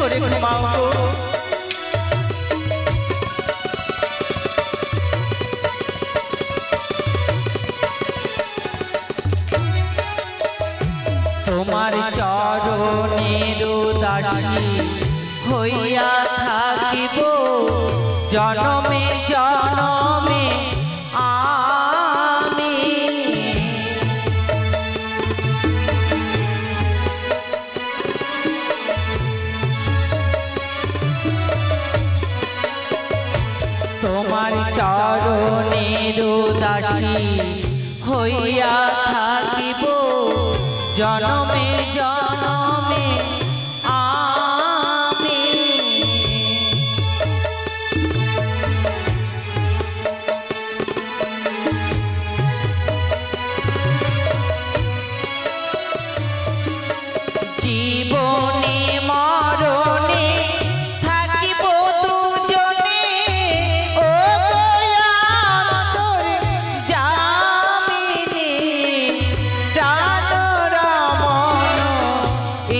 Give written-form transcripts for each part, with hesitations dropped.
করে ঘুমাও গো। তোমার চরণের দাসী হইয়া থাকিব জনমে জনমে আমি। তোমার চরণের দাসী হইয়া থাকিব জনমে জনমে আমি। জীবনে মরণে থাকিব দুজনে ও দয়ার জামিনে। প্রাণ রমণ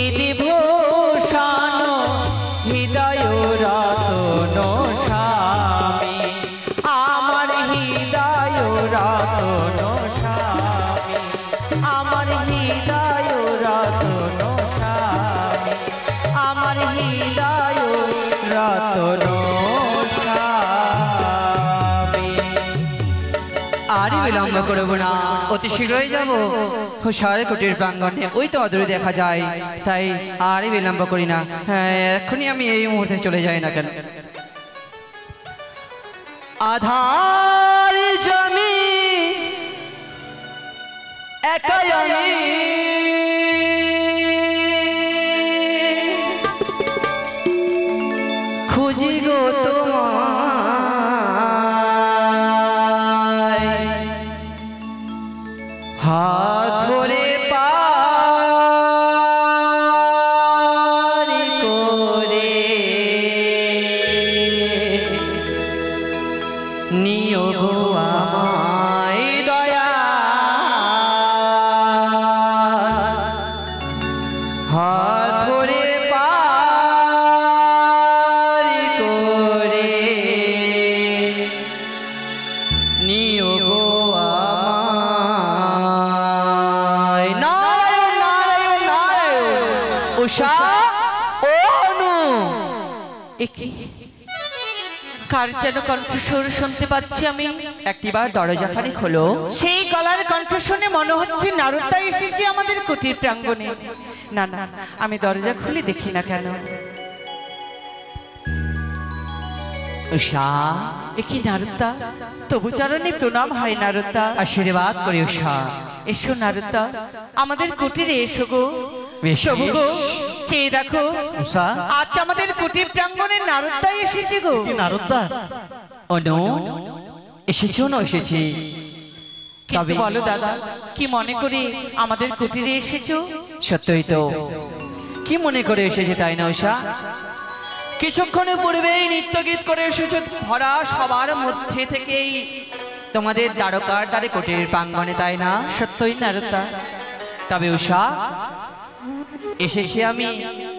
ইদিভূষণ হৃদয় রতন স্বামী। আমার হৃদয় রতন স্বামী, আমার হৃদয় রতন স্বামী, আমার হৃদয় রতন স্বামী। আর বিলম্ব করব না, অতি শীঘ্রই যাব হুঁশিয়ার কুটির প্রাঙ্গণে। ওই তো অদূরে দেখা যায়, তাই আর বিলম্ব করি না। হ্যাঁ, এক্ষুনি আমি এই মুহূর্তে চলে যাই না কেন। আধার জমি একাই আমি খুঁজি গো তোমায়। হাত ধরে পারি করে নিও গো আমায় দয়া। হাত ধরে পারি করে নিও গো আমায়। নারায়ণ নারায়ণ নারায়ণ। উষা ও অনু, কার যেন কণ্ঠস্বর শুনতে পাচ্ছি আমি। একটিবার দরজাখানি খোলো। সেই গলার কণ্ঠ শুনে মনে হচ্ছে নারদা এসেছে আমাদের কুটির প্রাঙ্গণে। না না, আমি দরজা খুলে দেখি না কেন। উষা, একই নারদা, তবু চরণে প্রণাম হয় নারদা। আশীর্বাদ করি উষা। এসো নারদা, আমাদের কুটিরে এসো গো। বেশ, প্রভু গো, বেশ। চেয়ে দেখো, উষা, আজ আমাদের কুটির প্রাঙ্গণে নারদা এসেছে গো। কি নারদা? অনু, এসেছো না? এসেছি। কিন্তু বলো দাদা, কি মনে করে আমাদের কুটিরে এসেছো? সত্যই তো, কি মনে করে এসেছে তাই না উষা? কিছুক্ষণের পূর্বেই নৃত্য গীত করে এসেছো ভরা সবার মধ্যে থেকেই তোমাদের দ্বারকার দ্বারে কুটির প্রাঙ্গণে, তাই না? সত্যই নারদা। তবে উষা, এসেছি আমি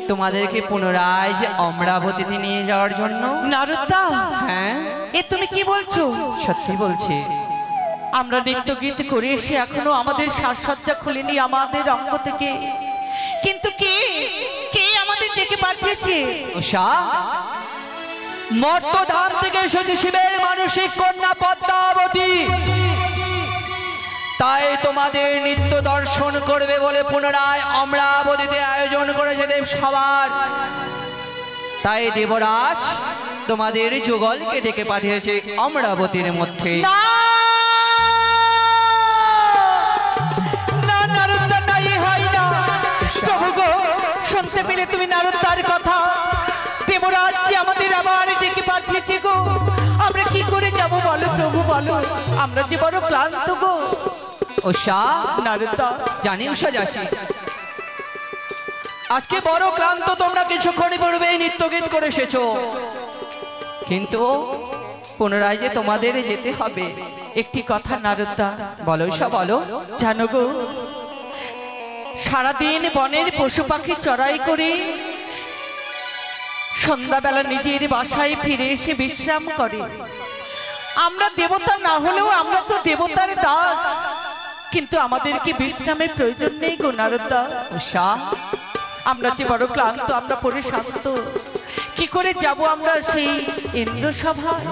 তোমাদেরকে পুনরায় যে অমরাবতীতে নিয়ে যাওয়ার জন্য। নারদা, হ্যাঁ, এ তুমি কি বলছো? সত্যি বলছি। আমরা নৃত্য গীত করে এসে এখনো আমাদের সাজসজ্জা খুলেনি আমাদের অঙ্গ থেকে, কিন্তু কে কে আমাদের ডেকে পাঠিয়েছে? উষা, মর্তধাম থেকে এসেছে শিবের মানসিক কন্যা পদ্মাবতী। তাই তোমাদের নিত্য দর্শন করবে বলে পুনরায় অমরাবতীতে আয়োজন করেছে দেব সবার। তাই দেবরাজ তোমাদের যুগলকে ডেকে পাঠিয়েছে অমরাবতীর মধ্যে। শুনতে পেলে তুমি নারদার কথা? দেবরাজ যে আমাদের আবার ডেকে পাঠিয়েছে গো। আমরা কি করে যাব বলো প্রভু, বলো। আমরা যে বড় ক্লান্ত গো। উষা, নারদা, জানি উষা যাসি, আজকে বড় ক্লান্ত তোমরা। কিছুক্ষণ পূর্বেই নৃত্য গীত করে এসেছো, কিন্তু পুনরায় যে তোমাদের যেতে হবে। একটি কথা নারদা, বলো উষা, বলো। জানো গো, সারাদিন বনের পশু পাখি চড়াই করে সন্ধ্যাবেলা নিজের বাসায় ফিরে এসে বিশ্রাম করে। আমরা দেবতা না হলেও আমরা তো দেবতার দাস, কিন্তু আমাদের কি বিশ্রামের প্রয়োজন নেই গো নারদা? উষা, আমরা যে বড় ক্লান্ত, আমরা পরিশ্রান্ত, কি করে যাব আমরা সেই ইন্দ্র সভায়?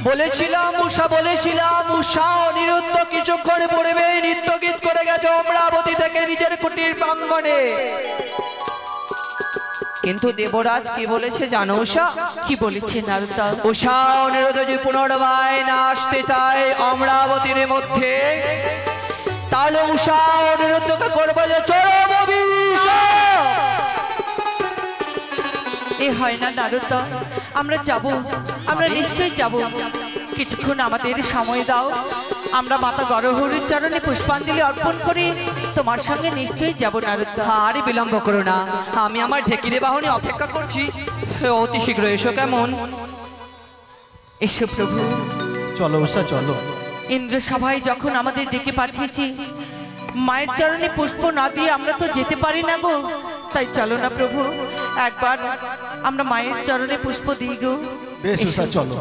বলেছিলাম উষা অনিরুদ্ধ কিছুক্ষণ পড়বে নৃত্য গীত করে গেছে অমরাবতী থেকে নিজের কুটির প্রাঙ্গণে। কিন্তু দেবরাজ কি বলেছে জানো উষা? কি বলেছে নারদা? উষা অনিরুদ্ধ যে পুনর্বায় না আসতে চায় অমরাবতীর মধ্যে, তাহলে উষা অনিরুদ্ধকে করবে যে চরম অভিশাপ। এ হয় না নারদা, আমরা যাব, আমরা নিশ্চয়ই যাব। কিছুক্ষণ আমাদের সময় দাও, আমরা মাতা গরহরির চরণে পুষ্পাঞ্জলি অর্পণ করে তোমার সঙ্গে নিশ্চয়ই যাব নারদা। আর বিলম্ব করো না, আমি আমার ঢেকিরে বাহনে অপেক্ষা করছি। অতি শীঘ্র এসো কেমন? এসো প্রভু। চলো উষা চলো। ইন্দ্র সভায় যখন আমাদের ডেকে পাঠিয়েছি, মায়ের চরণে পুষ্প না দিয়ে আমরা তো যেতে পারি না গো। তাই চলো না প্রভু, একবার আমরা মায়ের চরণে পুষ্প দিই গো। বেশ উষা চলো।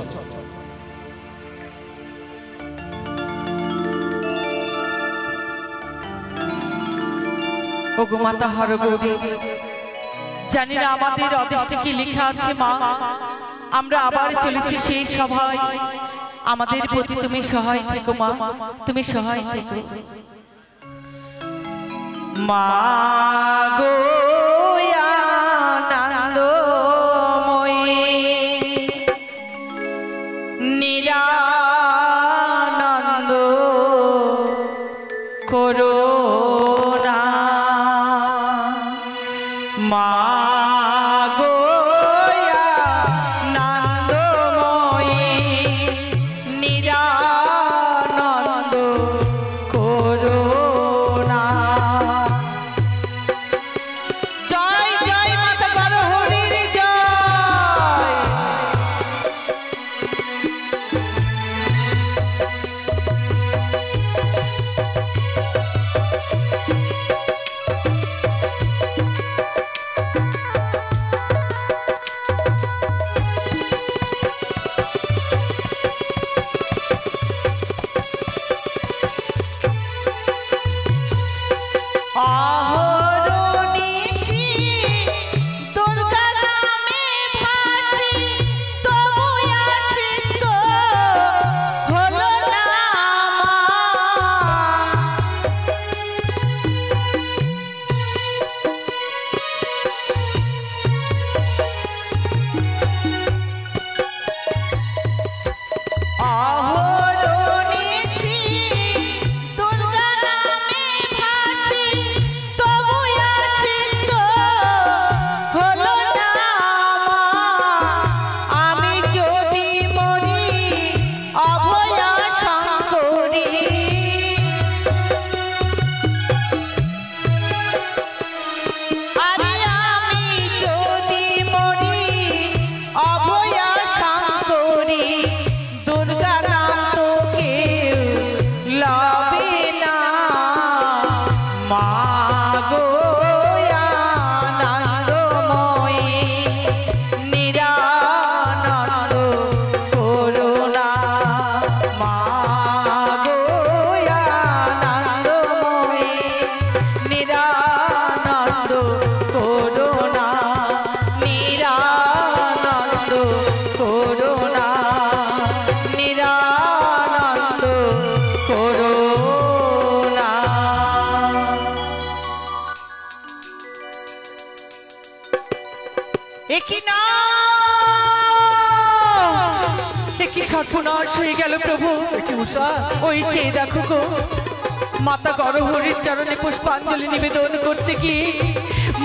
ওগো মাতা হরগৌরী, জানি না আমাদের অদৃষ্টে কি লেখা আছে মা, আমরা আবার চলেছি সেই সভায়। আমাদের প্রতি তুমি সহায় থেকো মা, তুমি সহায় থেকো মা গো। আনন্দময়ী নিরানন্দ করুণা মা গো আনন্দময়ী নিরানন্দ করুণা। জয় জয় মাতা গরহরির জয়। অহরনিশি দুর্গা নামে ভাসি, তবু আসিত হলো না মা। অহরনিশি দুর্গা নামে ভাসি, তবু আসিত হলো না মা। আমি যদি মরি অভয়া শঙ্করী, আরে আমি যদি মরি অভয়া শঙ্করী, দুর্গা নাম তো কেউ লবে না মা গো আনন্দময়ী নিরানন্দ করুণা মা গো আনন্দময়ী নিরানন্দ করুণা নিরানন্দ করুণা নিরানন্দ করুণা। একই না, একই সর্বনাশ হয়ে গেল প্রভু। উষা ওই চেয়ে দেখো গো, মাতা গরহরির চরণে পুষ্পাঞ্জলি নিবেদন করতে গিয়ে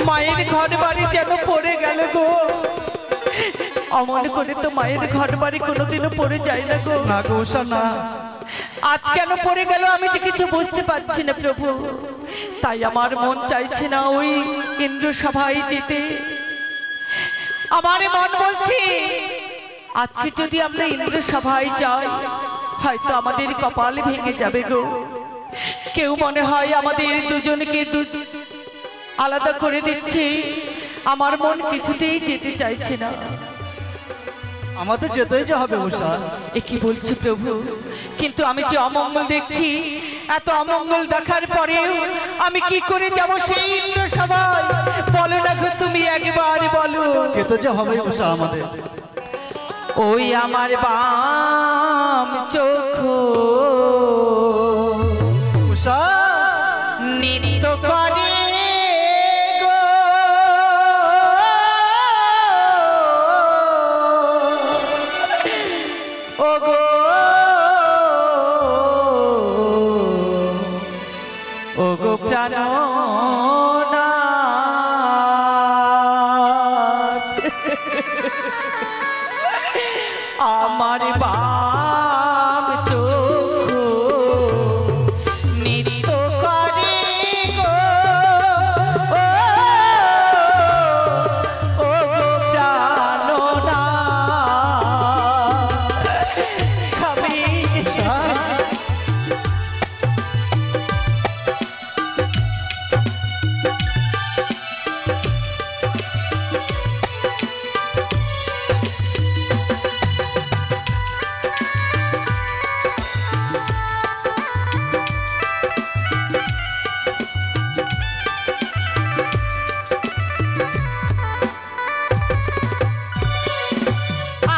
মায়ের ঘর বাড়ি যেন পড়ে গেল গো। অমন করে তো মায়ের ঘর বাড়ি কোনোদিনও পড়ে যায় না গো। না গো উষা না। আজ কেন পড়ে গেল আমি যে কিছু বুঝতে পারছি না প্রভু। তাই আমার মন চাইছে না ওই ইন্দ্র সভায় যেতে। আমার মন বলছে আজকে যদি আমরা ইন্দ্র সভায় যাই, হয়তো আমাদের কপাল ভেঙে যাবে গো। কেউ মনে হয় আমাদের দুজনকে আলাদা করে দিচ্ছে। আমার মন কিছুতেই যেতে চাইছে না। আমাদের যেতেই যে হবে উষা। এ কি বলছো প্রভু? কিন্তু আমি যে অমঙ্গল দেখছি, এত অমঙ্গল দেখার পরেও আমি কি করে যাব সেই ইন্দ্র সভায়? বলো না গো, তুমি একবার বলো। যেতে যে হবে উষা আমাদের। ওই আমার বাম চোখ উষা নৃত্য করে গো, ও গো, ও গো প্রাণনাথ, আমার বাম চোখ নৃত্য করে গো, ও গো প্রাণনাথ। স্বামী,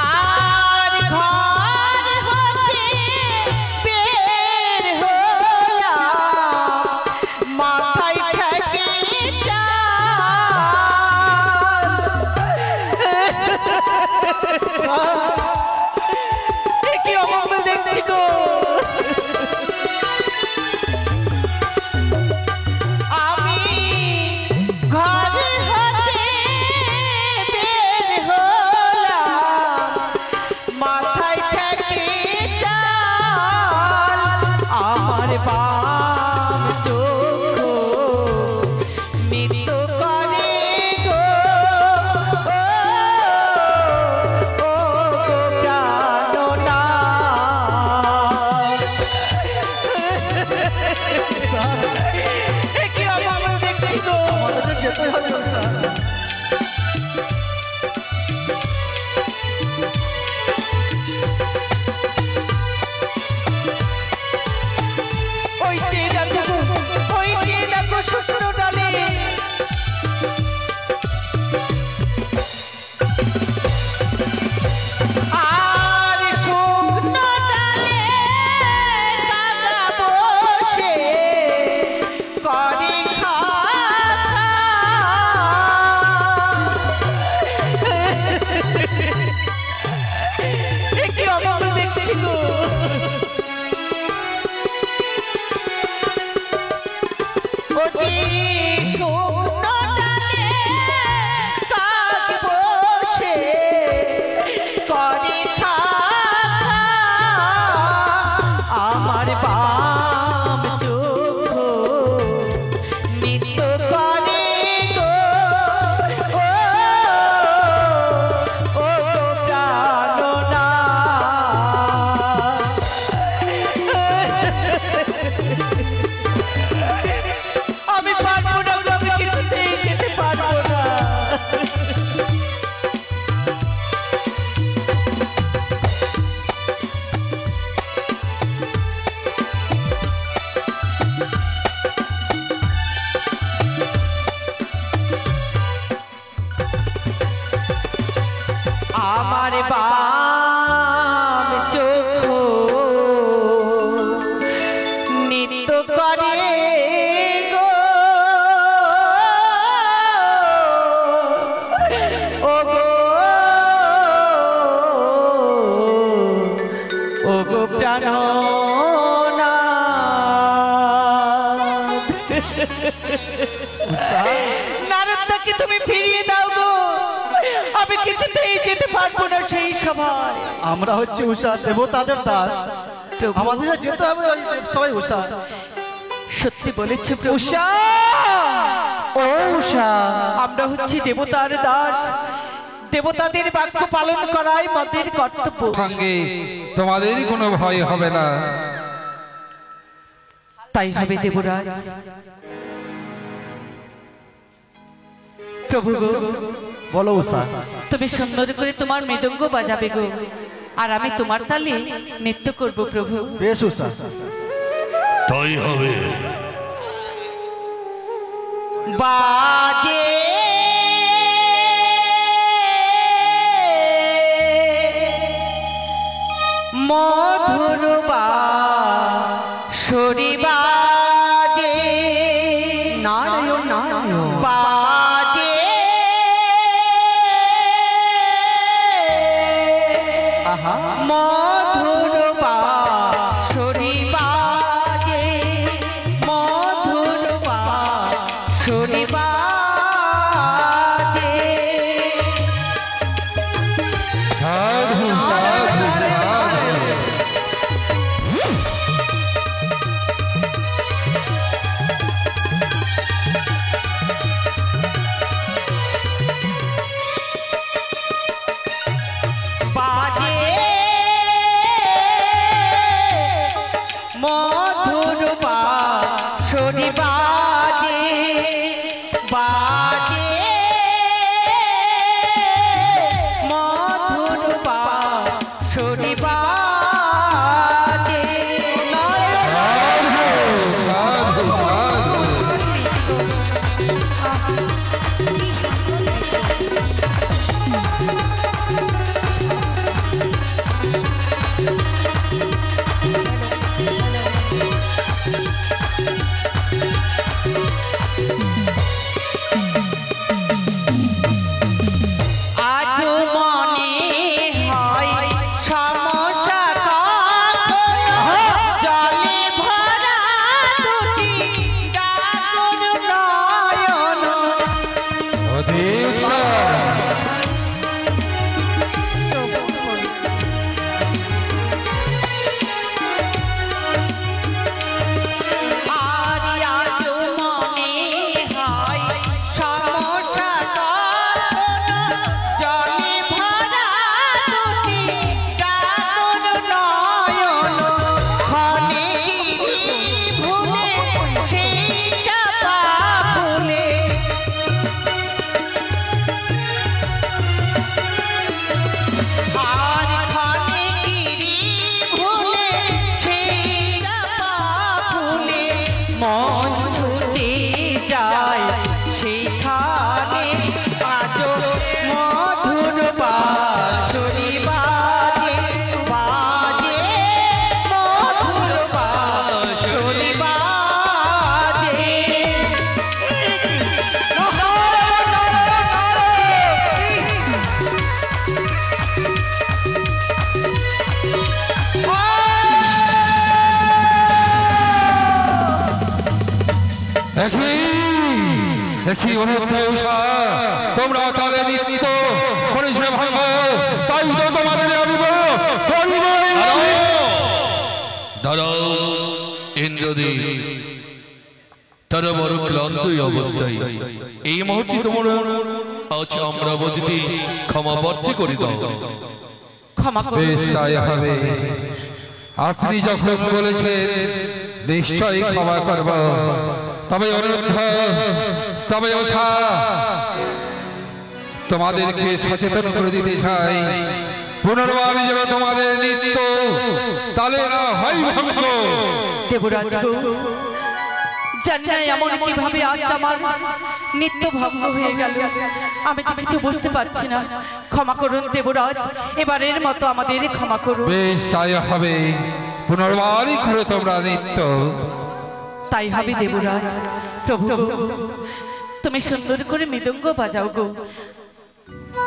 আর ঘর হতে বের হলাম, মাথায় ঠেকে এ কি অমঙ্গল দেখছি গো। আমি ঘর হতে বের হলাম, মাথায় ঠেকে চাল, আমার বাম চোখ নৃত্য করে গো, ও গো প্রাণনাথ। এ কি অমঙ্গল দেখছি গো। আমাদের যেতে হবে উষা। ওই যে দেখো, ওই যে দেখো শুকনো ডালে আর শুকনো ডালে কাকা বসে করে এ কি অমঙ্গল দেখছি গো। ও যে শুকনো ডালে কাক বসে করে খা, আমার বাম চোখ নৃত্য করে গো, ও গো প্রাণনাথ। আমি পারবো না গো, আমি কিছুতেই যেতে পারবো না। আমার বাম চোখ নৃত্য করে গো, ও গো, ও গো প্রাণনাথ। নারদকে তুমি ফিরিয়ে দাও গো, আমি কিছুতেই যেতে পারবো না সেই সময়। আমরা হচ্ছে উষা, দেবতাদের দাস। আমাদের যেতে হবে ওই সবাই উষা। সত্যি বলেছে প্রভু। উষা, ও উষা, আমরা হচ্ছি দেবতার দাস, দেবতাদের বাক্য পালন করাই আমাদের কর্তব্য। সঙ্গে তোমাদেরই কোনো ভয় হবে না। তাই হবে দেবরাজ। প্রভু গো, বলো উষা। তুমি সুন্দর করে তোমার মৃদঙ্গ বাজাবে গো, আর আমি তোমার তালে নৃত্য করব প্রভু। বেশ উষা। তাই হবে। বাজে মধুর বাঁশরি বাজে, নারায়ণ নারায়ণ। বাজে আহা মধুর বাঁশরি বাজে, মধুর বাঁশরি বাজে। সাধু সাধু সাধু। বাজে মধুর বাঁশরি বাজে, বাজে মধুর বাঁশরি বাজে। সাধু সাধু। আজ মনে হয় সমস্যা কখনো, জলে ভরা দুটি ডাগর নয়ন। অধিষ্ঠা। আর আজ মনে হয় সমস্যা কখনো, জলে ভরা দুটি ডাগর নয়ন। ক্ষণে গিরি ভুলে সেই চাপা ফুলে, আর ক্ষণে গিরি ভুলে সেই চাপা ফুলে, মন ছুটে যায় সেইখানে। আজ মধুর বাঁশরি বাজে, বাজে মধুর বাঁশরি বাজে। দেখি দেখি অনুরোধ উষা, তোমরা তালে নৃত্য করেছে ভাঙো, তাই তো তোমাদের আমি দাঁড়াও ইন্দ্রদেব, তারা বড় ক্লান্ত এই অবস্থায়। এই মুহূর্তে তোমরা আজ অমরাবতীতে ক্ষমা প্রার্থী করে দাও। ক্ষমা করুন বেশ তাই হবে। আপনি যখন বলেছেন নিশ্চয়ই ক্ষমা করব, তবে অনুরোধ, তবে উষা তোমাদেরকে সচেতন করে দিতে চাই, পুনর্বার যেন তোমাদের নৃত্য তালে না হয় ভঙ্গ। দেবরাজ গো, জানি না এমন কিভাবে আজ আমার নিত্য ভঙ্গ হয়ে গেল, আমি তো কিছু বুঝতে পারছি না। ক্ষমা করুন দেবরাজ, এবারের মতো আমাদের ক্ষমা করুন। বেশ তাই হবে, পুনর্বারই করো তোমরা নৃত্য। তাই হবে দেবরাজ। প্রভু গো, তুমি সুন্দর করে মৃদঙ্গ বাজাও গো,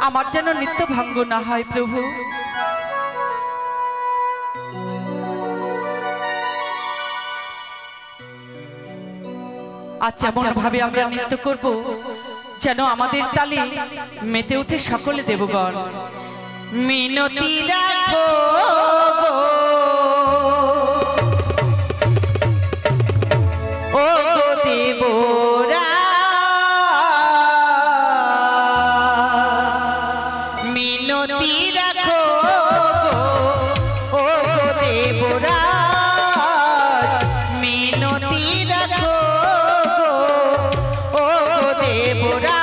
আমার যেন নিত্য ভঙ্গ না হয় প্রভু। আজ এমন ভাবে আমরা নৃত্য করব যেন আমাদের তালে মেতে উঠে সকলে দেবগণ। মিনতি রাখো গো, ও গো দেবরা, মিনতি রাখো গো, ও গো দেবরা, মিনতি রাখো গো, ও গো দেবরা।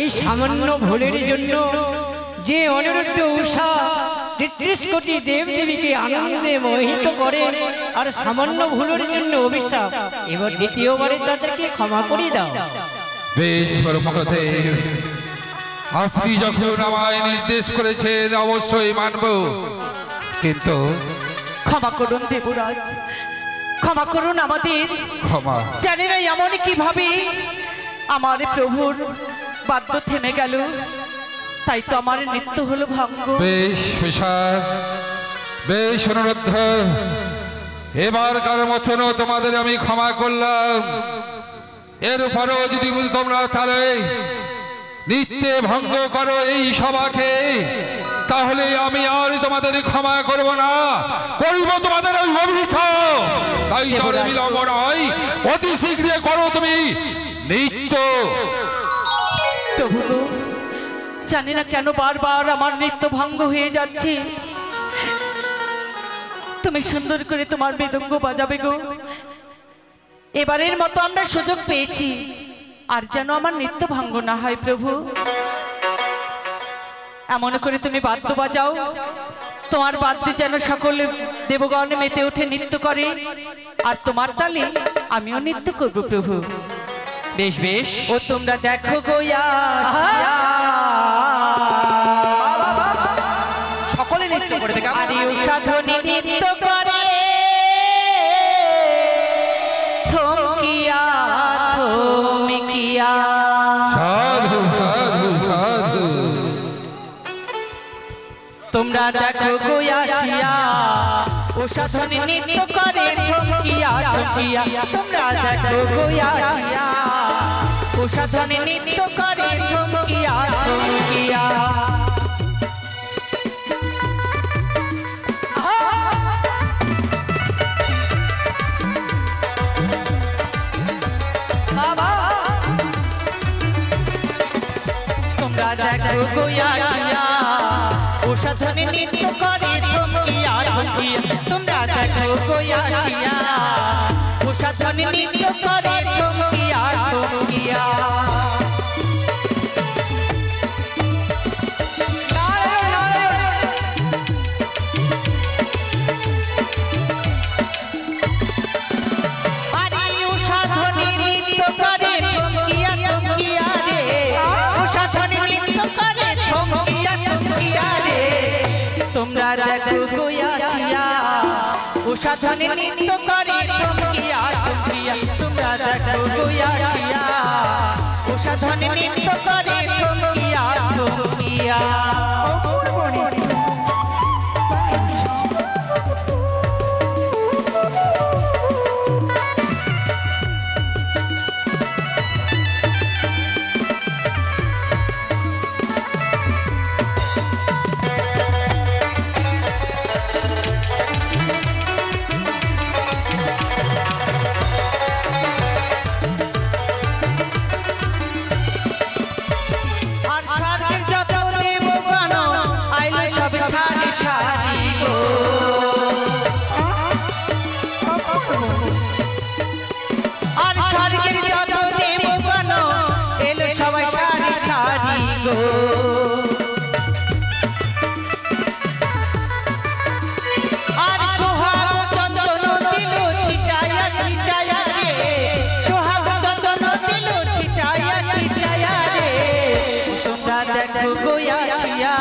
এই সামান্য ভুলের জন্য যে অনিরুদ্ধ উষা ৩৩ কোটি দেব দেবীকে আনন্দে মোহিত করে, আর সামান্য ভুলের জন্য অভিশাপ, এবার দ্বিতীয়বারে তাদেরকে ক্ষমা করে দাও। বেশ বড় মহাদেব, আপনি যখন আমায় নির্দেশ করেছেন অবশ্যই মানব, কিন্তু ক্ষমা করুন দেবরাজ, ক্ষমা করুন আমাদের। ক্ষমা জানি না এমন কিভাবে আমার প্রভুর বাদ্য থেমে গেল, তাই তো আমার নৃত্য হলো ভঙ্গ। বেশ পেশার, বেশ অনুরোধ, এবারকার মতন তোমাদের আমি ক্ষমা করলাম। এরপরও যদি তোমরা তাহলে নিত্যে ভঙ্গ করো এই সভাকে, তাহলে আমি আর তোমাদের ক্ষমা করব না, করব তোমাদের ওই অভিশাপ। তাই তরে বিলম্ব নয়, অতি শীঘ্র করো তুমি নিত্য। প্রভু গো, জানি না কেন বারবার আমার নৃত্য ভঙ্গ হয়ে যাচ্ছে। তুমি সুন্দর করে তোমার মৃদঙ্গ বাজাবে গো। এবারের মতো আমরা সুযোগ পেয়েছি, আর যেন আমার নৃত্য ভঙ্গ না হয় প্রভু। এমন করে তুমি বাদ্য বাজাও, তোমার বাদ্যে যেন সকল দেবগণ মেতে উঠে নৃত্য করে, আর তোমার তালে আমিও নৃত্য করব প্রভু। বেশ বেশ, ও তোমরা দেখো গোয়া, সকলে নৃত্য করবে। আরে সাধনী নৃত্য করে থমকিয়া থমকিয়া। সাধু সাধু সাধু, তোমরা দেখো গোয়াশিয়া, ও সাধনী নৃত্য করে থমকিয়া থমকিয়া। তোমরা দেখো গোয়াশিয়া, ও সাধনী নৃত্য করে থমকিয়া থমকিয়া। তোমরা দেখো গোয়াশিয়া, ও সাধনী নৃত্য করে থমকিয়া থমকিয়া। তোমরা দেখো গোয়াশিয়া, ও সাধনী নৃত্য করে থমকিয়া থমকিয়া। আরে ও সাধনী নৃত্য করে থমকিয়া থমকিয়া রে, ও সাধনী নৃত্য করে থমকিয়া থমকিয়া রে। তোমরা দেখো গোয়াশিয়া, ও সাধনী নৃত্য করে থমকিয়া থমকিয়া। তোমরা দেখো গোয়াশিয়া, ও সাধনী নৃত্য করে থমকিয়া থমকিয়া। আর স্বর্গের যত দেবগণ আইলো সব সারি সারি গো। আর স্বর্গের যত দেবগণ এলো সবাই সারি সারি গো। আর সোহাগ চন্দন দিল ছিটায়া ছিটায়া রে, সোহাগ চন্দন দিল ছিটায়া ছিটায়া রে। তোমরা দেখো গোয়াশিয়া,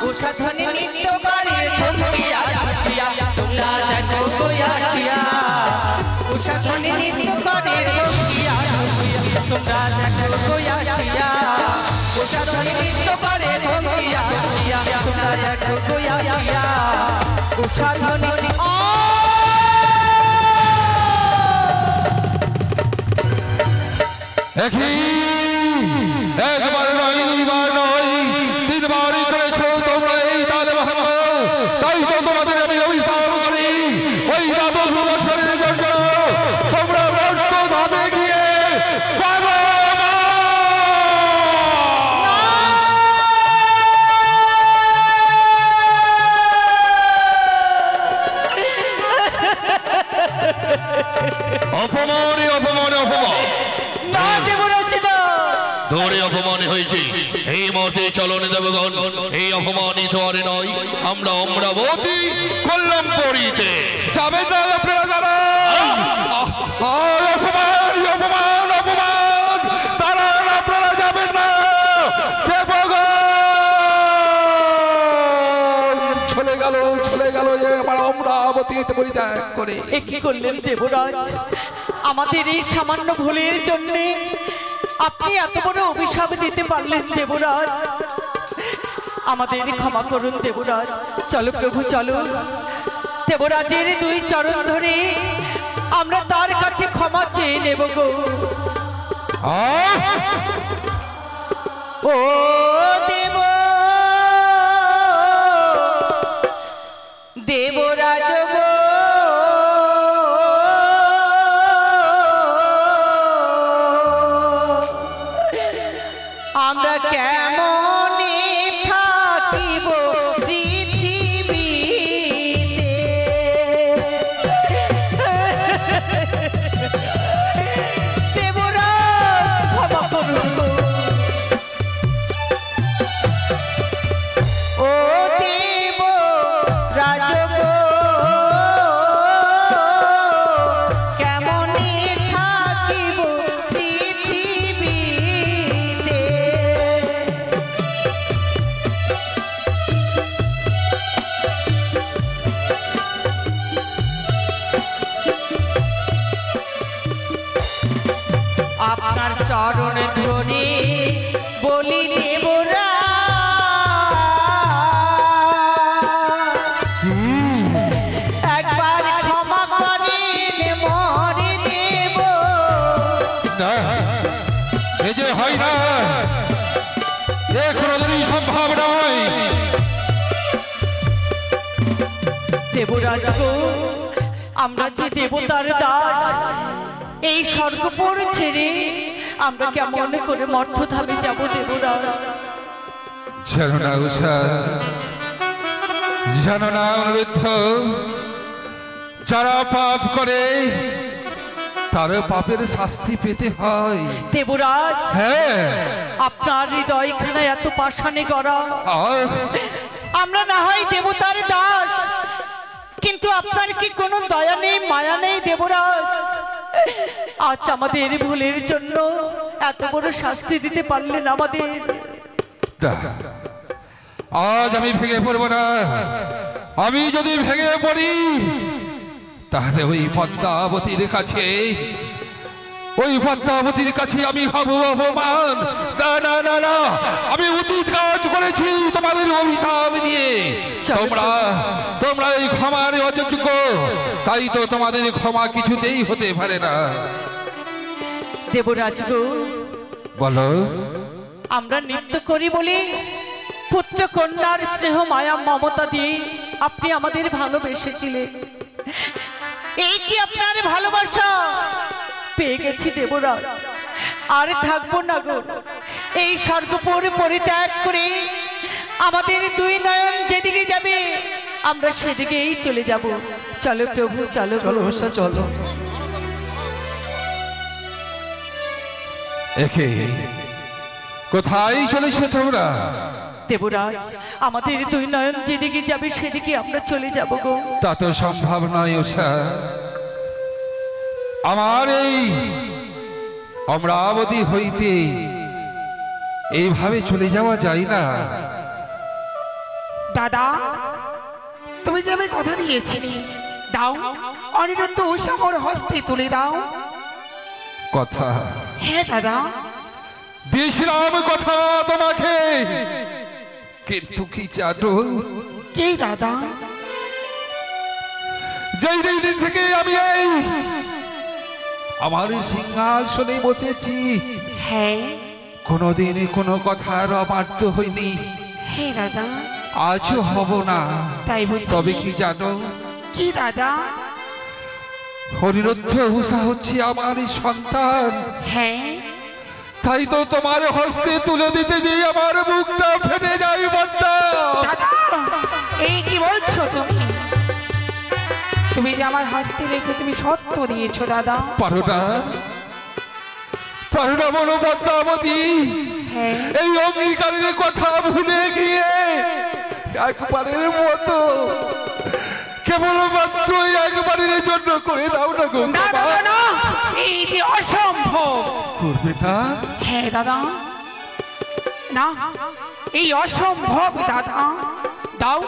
ও সাধনী নৃত্য করে থমকিয়া থমকিয়া। তোমরা দেখো গোয়াশিয়া, ও সাধনী নৃত্য করে থমকিয়া থমকিয়া। তোমরা দেখো গোয়াশিয়া, ও সাধনী নৃত্য করে থমকিয়া থমকিয়া। তোমরা দেখো গোয়াশিয়া, ও সাধনী একই একবার নয় দুইবার নয় তিনবারই করেছো তোমরা এই তালে বাহামা, তাই তো তোমাদের আমি অভিশাপ করি। ওই দ্বাদশ বছরের জন্য তোমরা রক্ত ধামে গিয়ে পাগল অপমানে অপমানে অপমান। না দেবরাজ না। ঘরে অপমান হয়েছে। এই মতে চলন দেবগণ, এই অপমানিত আর নয়, আমরা অমরাবতী কল্যাণপুরীতে যাবেন না আপনারা দাঁড়ান। অপমান অপমান অপমান, দাঁড়ান, আপনারা যাবেন না। দেবগণ চলে গেল যে আমার অমরাবতীতে পরিত্যাগ করে। এ কি করলেন দেবরাজ? আমাদের এই সামান্য ভুলের জন্য আপনি এত বড় অভিশাপ দিতে পারলেন দেবরাজ। আমাদের ক্ষমা করুন দেবরাজ। চলো প্রভু চলো, দেবরাজের দুই চরণ ধরে আমরা তার কাছে ক্ষমা চেয়ে নেব গো। ও দেব দেবরাজ গো, আমরা কেমনে থাকিব পৃথিবীতে? দেবরাজ ক্ষমা করুন গো। ও দেব রাজ গো, কেমনে থাকিব পৃথিবীতে? আপনার চরণ ধরে বলি দেবরা, একবার ক্ষমা করেন মরে দেব। না, এ যে হয় না, এ কোনোদিনই সম্ভব নয়। দেবরাজ গো, আমরা যে দেবতার দাস, এই স্বর্গপুর ছেড়ে আমরা কেমন করে মর্তধামে যাব দেবরাজ? জানো না উষা, জানো না অনুরুদ্ধ, যারা পাপ করে তার পাপের শাস্তি পেতে হয়। দেবরাজ, হ্যাঁ, আপনার হৃদয়খানা এত পাষাণে গড়া। আর আমরা না হয় দেবতার দাস, কিন্তু আপনার কি কোনো দয়া নেই, মায়া নেই দেবরাজ? আজ আমাদের ভুলের জন্য এত বড় শাস্তি দিতে পারলেন আমাদের। আজ আমি ভেঙে পড়বো না। আমি যদি ভেঙে পড়ি তাহলে ওই পদ্মাবতীর কাছে, ওই পদ্মাবতীর কাছে আমি হব অপমান। না না না না, আমি উচিত কাজ করেছি তোমাদের অভিশাপ দিয়ে। তোমরা এই ক্ষমার অযোগ্য, তাই তো তোমাদের ক্ষমা কিছুতেই হতে পারে না। দেবরাজ গো, বলো। আমরা নৃত্য করি বলে পুত্র কন্যার স্নেহ মায়া মমতা দিয়ে আপনি আমাদের ভালোবেসেছিলেন। এই কি আপনার ভালোবাসা? পেয়ে গেছি দেবরাজ, আর থাকবো না গো। এই স্বর্গপুর পরিত্যাগ করে আমাদের দুই নয়ন যেদিকে যাবে আমরা সেদিকেই চলে যাব। চলো প্রভু চলো। চলো উষা চলো। একে কোথায় চলেছো তোমরা? দেবরাজ, আমাদের দুই নয়ন যেদিকে যাবে সেদিকে আমরা চলে যাব গো। তা তো সম্ভব নয় উষা। আমার এই অমরাবতী হইতে এইভাবে চলে যাওয়া যায় না। দাদা, তুমি যে আমি কথা দিয়েছিলে, দাও অনিরুদ্ধ উষামর হস্তে তুলে দাও। কথা হ্যাঁ দাদা, দিয়েছিলাম কথা তোমাকে, কিন্তু কি জানো, কে দাদা? যেই দিন থেকে আমি এই আমার সিংহাসনে বসেছি, হ্যাঁ কোনোদিন কোনো কথার অবাধ্য হইনি, হ্যাঁ দাদা। আজও হব না। তাই বুঝি? তবে কি জানো, কি দাদা? অনিরুদ্ধ উষা হচ্ছে আমার সন্তান। হ্যাঁ, তাই তো তোমার হস্তে তুলে দিতে যে আমার মুখটা ফেটে যায় বদ্দা। দাদা এই কি বলছো তুমি? তুমি যে আমার হাতে রেখে তুমি সত্য দিয়েছো দাদা। পারো না, কারণ বলো পদ্মাবতী, এই অঙ্গীকারের কথা ভুলে গিয়ে একবারের মতো কেবলমাত্র একবারের জন্য করে দাও না গো। না দাদা না, এই যে অসম্ভব। করবে না? হ্যাঁ দাদা, না এই অসম্ভব দাদা। দাও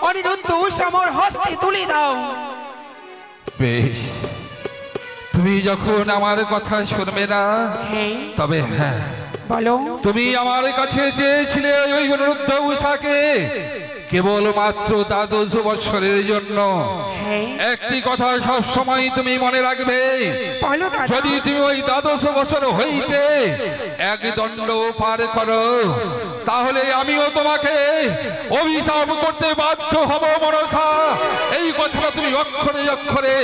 অনিরুদ্ধ আমার হস্তে তুলে দাও। বেশ, তুমি যখন আমার কথা শুনবে না, হ্যাঁ তবে হ্যাঁ, বলো। তুমি আমার কাছে চেয়েছিলে ওই অনিরুদ্ধ উষাকে কেবলমাত্র 12 বছরের জন্য। একটি কথা সব সময় তুমি মনে রাখবে, বলো দাদা। যদি তুমি ওই 12 বছর হইতে এক দণ্ড পার করো, তাহলে আমিও তোমাকে অভিশাপ করতে বাধ্য হব মনসা। এই কথাটা তুমি অক্ষরে অক্ষরে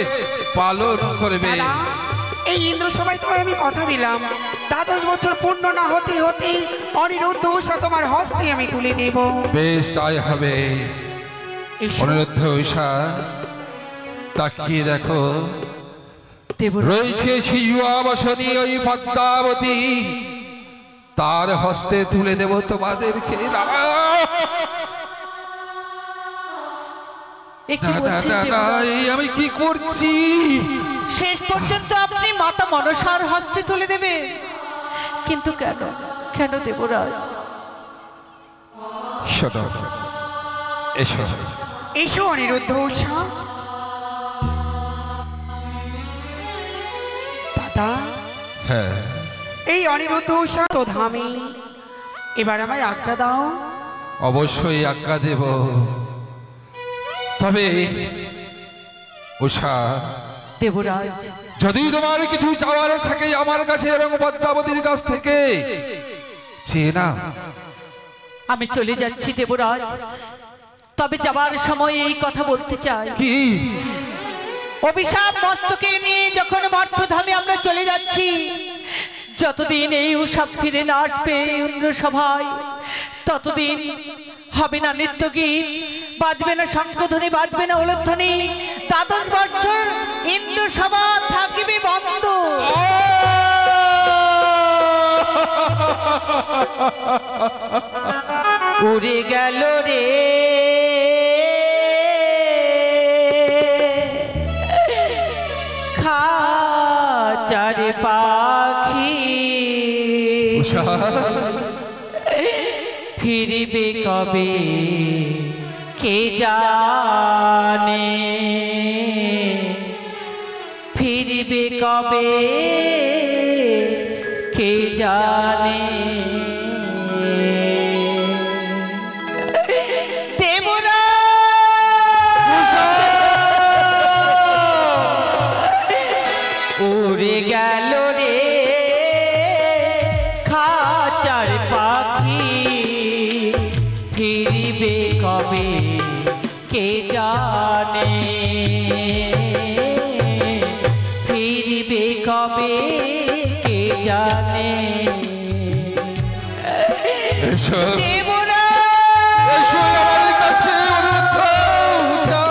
পালন করবে। দাদা, এই ইন্দ্র সভায় তোমায় আমি কথা দিলাম, 12 বছর পূর্ণ না হতে হতে অনিরুদ্ধ উষা তোমার হস্তে আমি তুলে দেব। বেশ, তাই হবে। এসো। অনিরুদ্ধ উষা, তাকিয়ে দেখো, দেবরাজ রয়েছে শিশুয়াবসনী ওই পদ্মাবতী, তার হস্তে তুলে দেব তোমাদেরকে। এ কি বলছেন দেবরাজ? আমি কি করছি? শেষ পর্যন্ত আপনি মাতা মনসার হস্তে তুলে দেবেন? কিন্তু কেন, কেন দেবরাজ? শোনো, এসো। এসো অনিরুদ্ধ উষা। দাদা, হ্যাঁ, এই অনিরুদ্ধ উষা তো ধামে, এবার আমায় আজ্ঞা দাও। অবশ্যই আজ্ঞা দেব। তবে উষা, দেবরাজ যদি তোমার কিছু চাওয়ার থাকে আমার কাছে এবং পদ্মাবতীর কাছ থেকে চেয়ে নাও। আমি চলে যাচ্ছি দেবরাজ, তবে যাবার সময় এই কথা বলতে চাই। কি? অভিশাপ মস্তকে নিয়ে যখন মর্তধামে আমরা চলে যাচ্ছি, যতদিন এই উষাপ ফিরে না আসবে ইন্দ্র সভায়, ততদিন হবে না নৃত্য গীত, বাজবে না শঙ্খধ্বনি, বাজবে না উলধ্বনি। 12 বছর ইন্দ্র সভা থাকিবে বন্ধ। উড়ে গেল রে খাঁচার পাখি, উষা, ফিরিবে কবে কে জানে, ফিরিবে কবে কে জানে। উড়ে গেল রে খাঁচার পাখি, ফিরিবে কবে কে জানে, ফিরিবে কবে কে জানে। এসো, দেবরাজ, এসো আমার কাছে অনিরুদ্ধ উষা।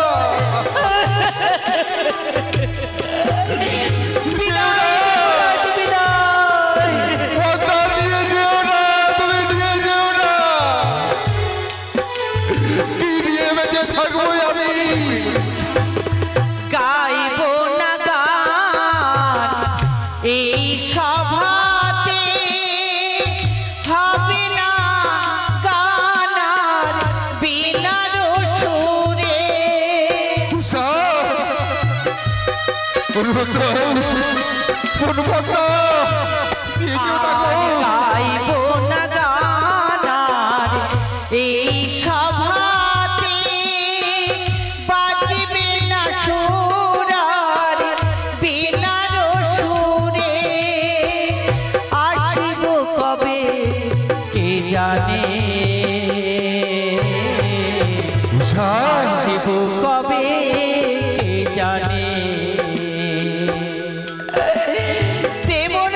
বিদায়, বিদায়। পদ্মা দিয়ে যেও না, তুমি দিয়ে যেও না। কি দিয়ে বেঁচে থাকবো আমি? গাইব না গান এই সভাতে, হবে না গান আর বিনার সুরে। উষা, অনিরুদ্ধ, পদ্মা দিয়ে যেও না গো। গাইব না গান আর এই সভাতে, বাজবে না সুর আর বিনার সুরে। আসিব কবে কে জানে, উষা, আসিব কবে কে জানে। দেবরাজ,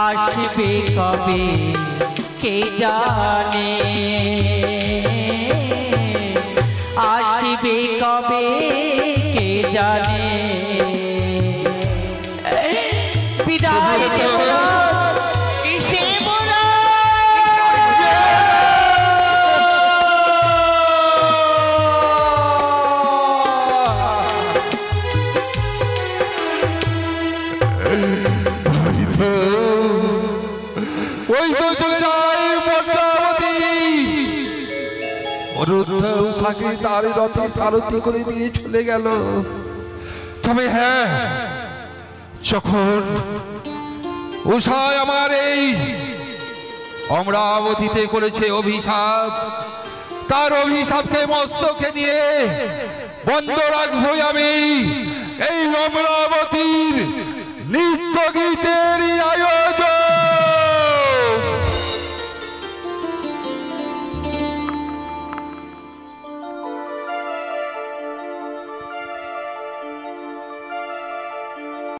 আসবে কবে কে জানে, আসবে কবে কে জানে। বিদায় দেবরাজ, ওই তো চলে যায় পদ্মাবতী। অরুদ্ধ উষাকে তার রথে সারথি করে নিয়ে চলে গেল। তবে হ্যাঁ, যখন উষায় আমার এই অমরাবতীতে করেছে অভিশাপ, তার অভিশাপকে মস্তকে নিয়ে বন্ধ রাখবো আমি এই অমরাবতীর নিত্য গীতের